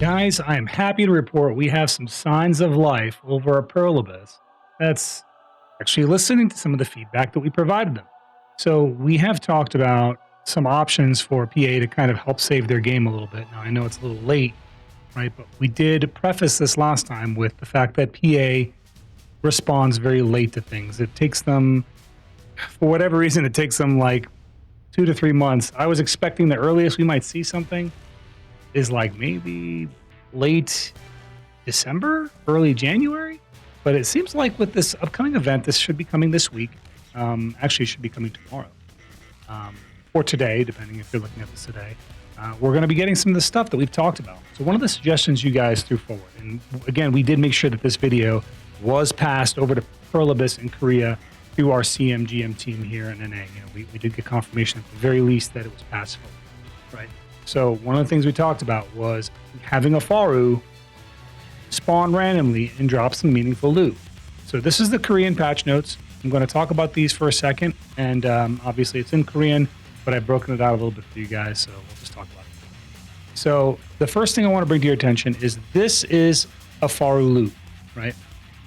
Guys, I am happy to report we have some signs of life over at Perlibus that's actually listening to some of the feedback that we provided them. So we have talked about some options for PA to kind of help save their game a little bit. Now, I know it's a little late, right? But we did preface this last time with the fact that PA responds very late to things. It takes them, for whatever reason, it takes them like 2 to 3 months. I was expecting the earliest we might see something is like maybe late December, early January. But it seems like with this upcoming event, this should be coming this week. Actually, it should be coming tomorrow or today, depending if you're looking at this today. We're going to be getting some of the stuff that we've talked about. So one of the suggestions you guys threw forward, and again, we did make sure that this video was passed over to Perlibus in Korea through our CMGM team here in NA. We did get confirmation at the very least that it was passed forward, right? So one of the things we talked about was having a Faru spawn randomly and drop some meaningful loot. So this is the Korean patch notes. I'm going to talk about these for a second, and obviously it's in Korean, but I've broken it out a little bit for you guys, so we'll just talk about it. So the first thing I want to bring to your attention is this is a Faru loot, right?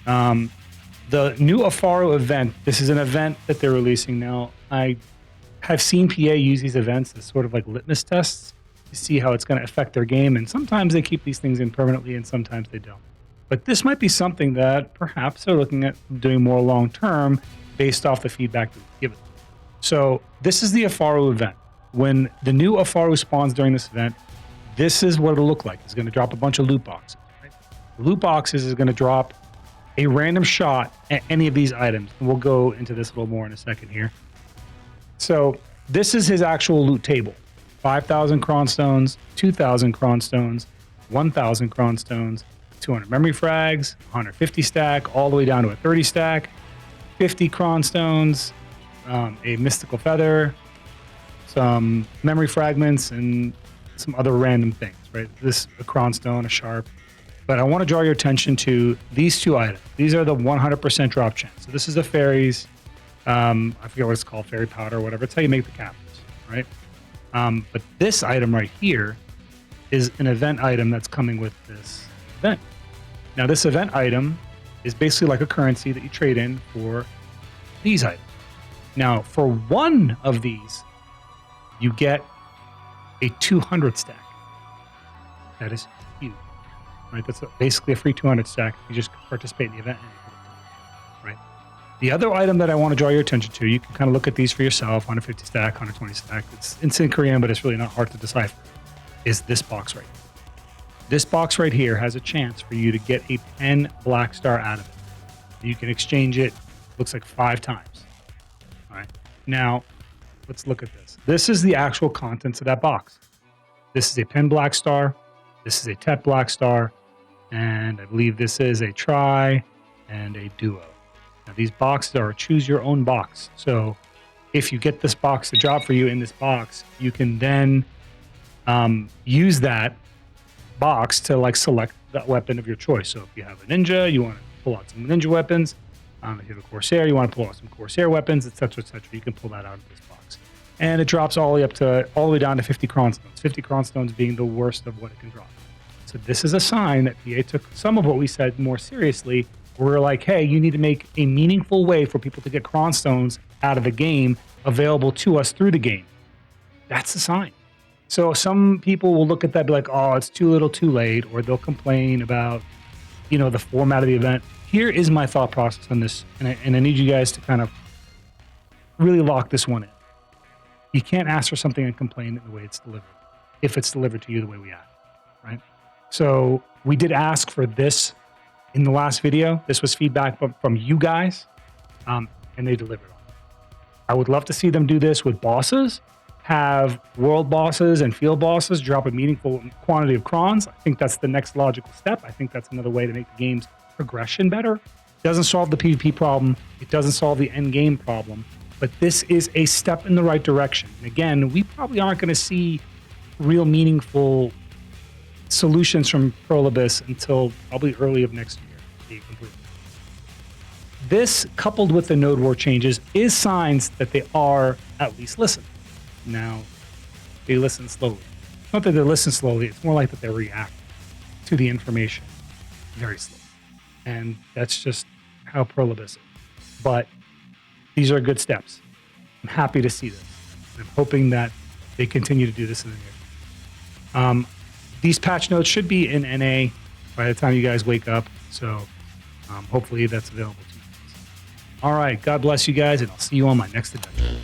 The new Afaru event, this is an event that they're releasing now. I have seen PA use these events as sort of like litmus tests to see how it's going to affect their game, and sometimes they keep these things in permanently and sometimes they don't. But this might be something that perhaps they're looking at doing more long-term based off the feedback that we've given. So this is the Afaru event. When the new Afaru spawns during this event, this is what it'll look like. It's going to drop a bunch of loot boxes. Right? The loot boxes is going to drop a random shot at any of these items. And we'll go into this a little more in a second here. So this is his actual loot table. 5,000 cron stones, 2,000 cron stones, 1,000 cron stones, 200 memory frags, 150 stack, all the way down to a 30 stack, 50 cron stones, a mystical feather, some memory fragments, and some other random things, right? This, a cron stone, a sharp. But I want to draw your attention to these two items. These are the 100% drop chance. So this is the fairies, I forget what it's called, fairy powder or whatever. It's how you make the capsules, right? But this item right here is an event item that's coming with this event. Now this event item is basically like a currency that you trade in for these items. Now for one of these, you get a 200 stack. That is huge, right? That's basically a free 200 stack. You just participate in the event, right? The other item that I want to draw your attention to, you can kind of look at these for yourself, 150 stack, 120 stack. It's in Korean, but it's really not hard to decipher, is this box right here. This box right here has a chance for you to get a 10 black star out of it. You can exchange it, looks like 5 times. All right. Now, let's look at this. This is the actual contents of that box. This is a 10 black star. This is a 10 black star. And I believe this is a try and a duo. Now, these boxes are a choose your own box. So if you get this box to drop for you in this box, you can then use that box to like select that weapon of your choice. So if you have a ninja, you want to pull out some ninja weapons. If you have a corsair, you want to pull out some corsair weapons, etc., etc. You can pull that out of this box, and it drops all the way down to 50 cron stones. 50 cron stones being the worst of what it can drop. So this is a sign that PA took some of what we said more seriously. We're like, hey, you need to make a meaningful way for people to get cron stones out of the game available to us through the game. That's a sign. So some people will look at that and be like, oh, it's too little too late, or they'll complain about, the format of the event. Here is my thought process on this, and I need you guys to kind of really lock this one in. You can't ask for something and complain the way it's delivered, if it's delivered to you the way we ask, right? So we did ask for this in the last video. This was feedback from you guys, and they delivered on it. I would love to see them do this with bosses, have world bosses and field bosses drop a meaningful quantity of crons. I think that's the next logical step. I think that's another way to make the game's progression better. It doesn't solve the PvP problem. It doesn't solve the end game problem, but this is a step in the right direction. And again, we probably aren't going to see real meaningful solutions from Perlibus until probably early of next year to be complete. This, coupled with the node war changes, is signs that they are at least listening. Now, they listen slowly. Not that they listen slowly, it's more like that they're reacting. to the information very slowly. And that's just how Prolibus is. But these are good steps. I'm happy to see this. I'm hoping that they continue to do this in the near future. These patch notes should be in NA by the time you guys wake up. So hopefully that's available to you guys. All right. God bless you guys, and I'll see you on my next adventure.